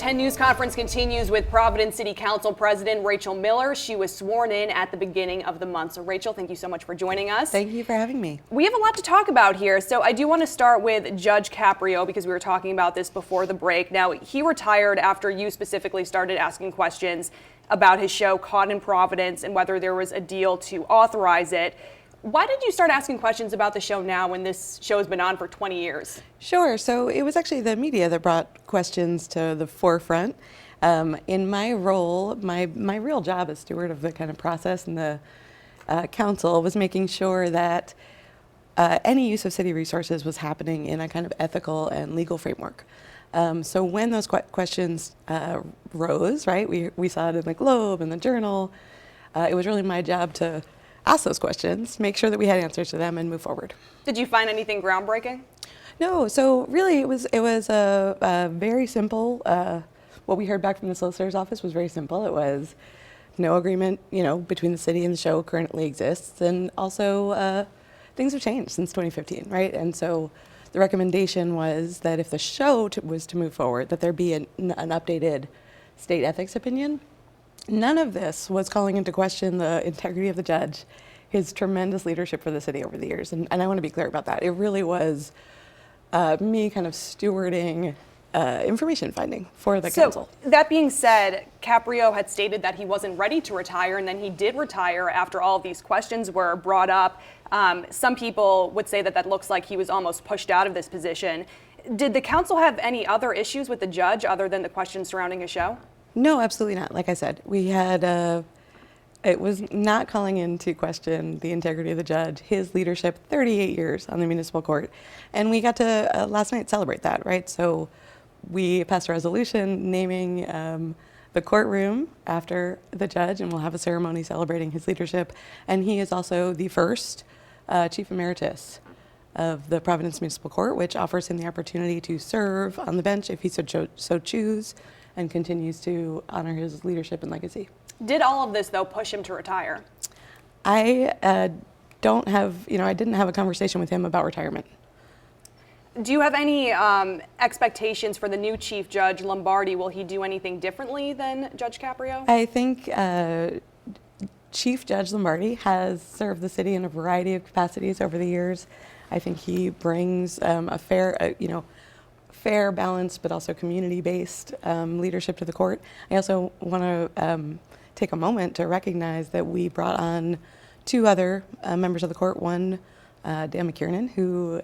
10 News Conference continues with Providence City Council President Rachel Miller. She was sworn in at the beginning of the month. So Rachel, thank you so much for joining us. Thank you for having me. We have a lot to talk about here. So I do want to start with Judge Caprio because we were talking about this before the break. Now, he retired after you specifically started asking questions about his show Caught in Providence and whether there was a deal to authorize it. Why did you start asking questions about the show now when this show has been on for 20 years? Sure. So it was actually the media that brought questions to the forefront. In my role, my real job as steward of the kind of process in the council was making sure that any use of city resources was happening in a kind of ethical and legal framework. So when those questions rose, right, we saw it in the Globe and the Journal, it was really my job to ask those questions, make sure that we had answers to them, and move forward. Did you find anything groundbreaking? No, so really it was a very simple, what we heard back from the solicitor's office was very simple. It was no agreement, between the city and the show currently exists, and also things have changed since 2015, right? And so the recommendation was that if the show was to move forward, that there be an updated state ethics opinion. None of this was calling into question the integrity of the judge, his tremendous leadership for the city over the years. And I want to be clear about that. It really was me kind of stewarding information finding for the council. So that being said, Caprio had stated that he wasn't ready to retire, and then he did retire after all of these questions were brought up. Some people would say that looks like he was almost pushed out of this position. Did the council have any other issues with the judge other than the questions surrounding his show? No, absolutely not. Like I said, we had, it was not calling into question the integrity of the judge, his leadership, 38 years on the municipal court. And we got to last night celebrate that, right? So we passed a resolution naming the courtroom after the judge, and we'll have a ceremony celebrating his leadership. And he is also the first Chief Emeritus of the Providence Municipal Court, which offers him the opportunity to serve on the bench if he so choose, and continues to honor his leadership and legacy. Did all of this, though, push him to retire? I don't have, I didn't have a conversation with him about retirement. Do you have any expectations for the new Chief Judge Lombardi? Will he do anything differently than Judge Caprio? I think Chief Judge Lombardi has served the city in a variety of capacities over the years. I think he brings a fair, balanced, but also community-based leadership to the court. I also want to take a moment to recognize that we brought on two other members of the court. One, Dan McKiernan, who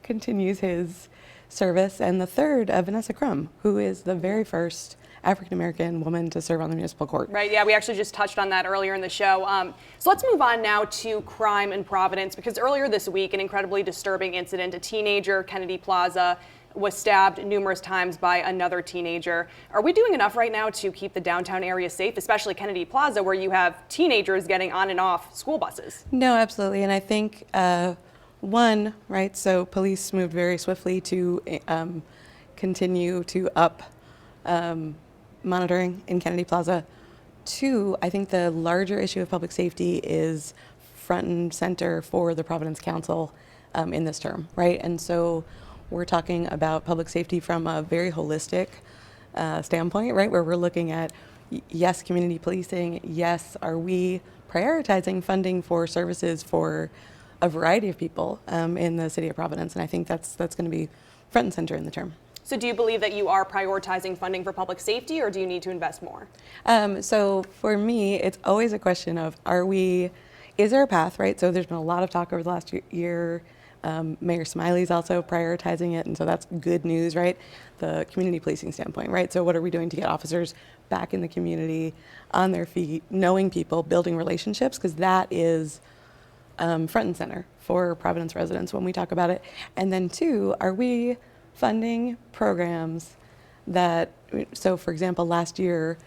continues his service, and the third, Vanessa Crum, who is the very first African-American woman to serve on the municipal court. Right, yeah, we actually just touched on that earlier in the show. So let's move on now to crime in Providence, because earlier this week, an incredibly disturbing incident, a teenager, Kennedy Plaza, was stabbed numerous times by another teenager. Are we doing enough right now to keep the downtown area safe, especially Kennedy Plaza, where you have teenagers getting on and off school buses? No, absolutely. And I think, one, right, so police moved very swiftly to continue to up monitoring in Kennedy Plaza. Two, I think the larger issue of public safety is front and center for the Providence Council in this term, right? And so we're talking about public safety from a very holistic standpoint, right? Where we're looking at, yes, community policing, yes, are we prioritizing funding for services for a variety of people in the city of Providence? And I think that's going to be front and center in the term. So do you believe that you are prioritizing funding for public safety, or do you need to invest more? So for me, it's always a question of, is there a path, right? So there's been a lot of talk over the last year. Mayor Smiley's also prioritizing it, and so that's good news, right? The community policing standpoint, right? So what are we doing to get officers back in the community, on their feet, knowing people, building relationships, because that is front and center for Providence residents when we talk about it. And then two, are we funding programs that, so for example, last year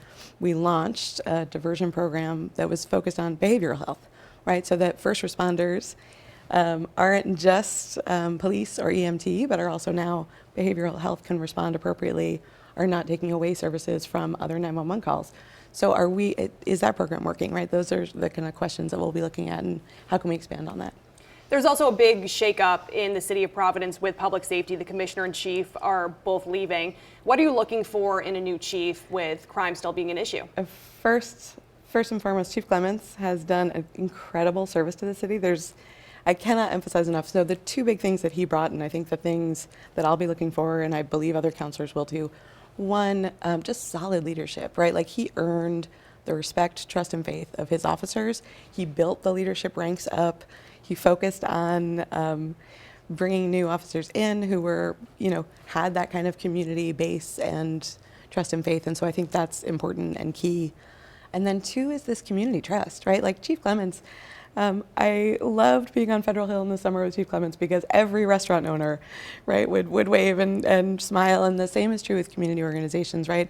we launched a diversion program that was focused on behavioral health, right? So that first responders aren't just police or EMT, but are also now behavioral health can respond appropriately, are not taking away services from other 911 calls. So is that program working, right? Those are the kind of questions that we'll be looking at, and how can we expand on that? There's also a big shakeup in the city of Providence with public safety. The commissioner and chief are both leaving. What are you looking for in a new chief with crime still being an issue? First and foremost, Chief Clements has done an incredible service to the city. I cannot emphasize enough. So the two big things that he brought, and I think the things that I'll be looking for, and I believe other counselors will too, one, just solid leadership, right? Like he earned the respect, trust, and faith of his officers. He built the leadership ranks up. He focused on bringing new officers in who were, had that kind of community base and trust and faith. And so I think that's important and key. And then two is this community trust, right? Like Chief Clements, I loved being on Federal Hill in the summer with Chief Clements because every restaurant owner, right, would wave and smile. And the same is true with community organizations, right?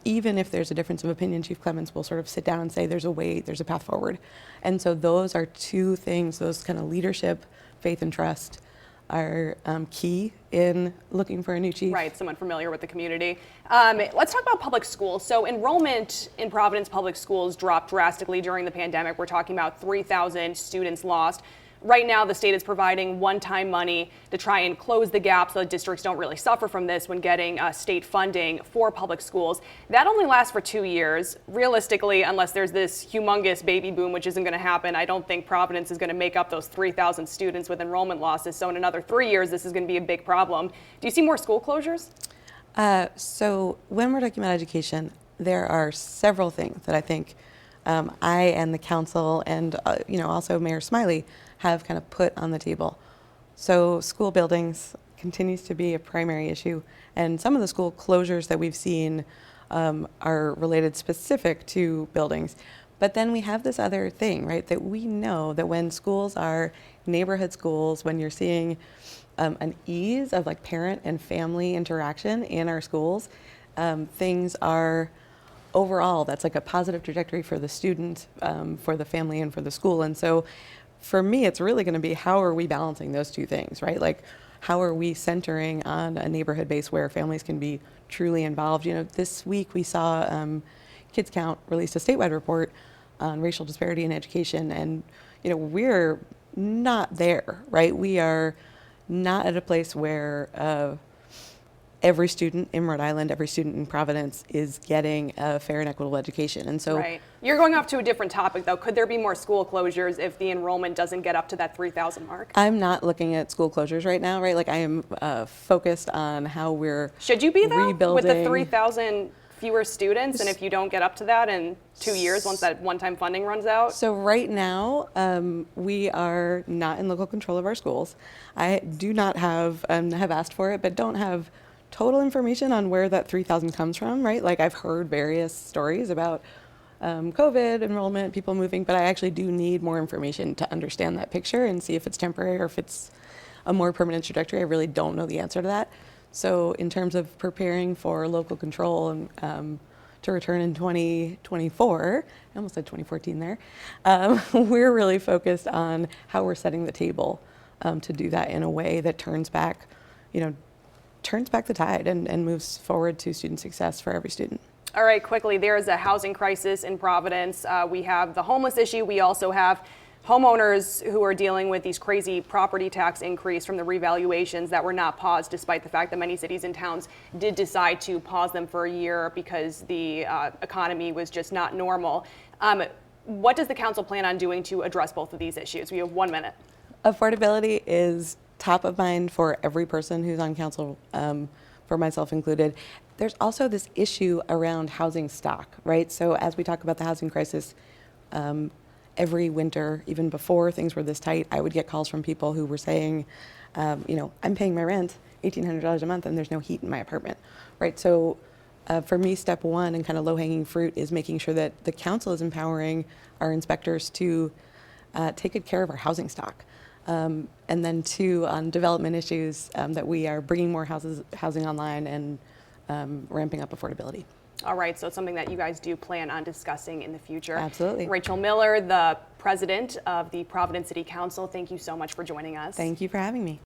Even if there's a difference of opinion, Chief Clements will sort of sit down and say, there's a path forward. And so those are two things, those kind of leadership, faith, and trust are key in looking for a new chief. Right, someone familiar with the community. Let's talk about public schools. So enrollment in Providence public schools dropped drastically during the pandemic. We're talking about 3,000 students lost. Right now, the state is providing one-time money to try and close the gap so that districts don't really suffer from this when getting state funding for public schools. That only lasts for 2 years. Realistically, unless there's this humongous baby boom, which isn't going to happen, I don't think Providence is going to make up those 3,000 students with enrollment losses. So in another 3 years, this is going to be a big problem. Do you see more school closures? So when we're talking about education, there are several things that I think I and the council and also Mayor Smiley have kind of put on the table. So school buildings continues to be a primary issue, and some of the school closures that we've seen are related specific to buildings. But then we have this other thing, right, that we know that when schools are neighborhood schools, when you're seeing an ease of like parent and family interaction in our schools, things are overall, that's like a positive trajectory for the student, for the family, and for the school. And so for me, it's really going to be how are we balancing those two things, right? Like how are we centering on a neighborhood base where families can be truly involved? This week we saw Kids Count released a statewide report on racial disparity in education, and we're not there, right? We are not at a place where every student in Rhode Island, every student in Providence is getting a fair and equitable education. And so right. You're going off to a different topic, though. Could there be more school closures if the enrollment doesn't get up to that 3,000 mark? I'm not looking at school closures right now, right? Like I am focused on how we're Should you be, though, rebuilding. with the 3,000 fewer students, and if you don't get up to that in 2 years once that one-time funding runs out? So right now, we are not in local control of our schools. I do not have asked for it, but don't have total information on where that 3,000 comes from, right? Like I've heard various stories about COVID, enrollment, people moving, but I actually do need more information to understand that picture and see if it's temporary or if it's a more permanent trajectory. I really don't know the answer to that. So in terms of preparing for local control and to return in 2024, I almost said 2014 there, we're really focused on how we're setting the table to do that in a way that turns back the tide and moves forward to student success for every student. All right, quickly, there is a housing crisis in Providence. We have the homeless issue. We also have homeowners who are dealing with these crazy property tax increase from the revaluations that were not paused, despite the fact that many cities and towns did decide to pause them for a year because the economy was just not normal. What does the council plan on doing to address both of these issues? We have 1 minute. Affordability is top of mind for every person who's on council, for myself included. There's also this issue around housing stock, right? So as we talk about the housing crisis, every winter, even before things were this tight, I would get calls from people who were saying, I'm paying my rent $1,800 a month and there's no heat in my apartment, right? So for me, step one and kind of low-hanging fruit is making sure that the council is empowering our inspectors to take good care of our housing stock. And then two, on development issues, that we are bringing more housing online and ramping up affordability. All right, so it's something that you guys do plan on discussing in the future. Absolutely. Rachel Miller, the president of the Providence City Council, thank you so much for joining us. Thank you for having me.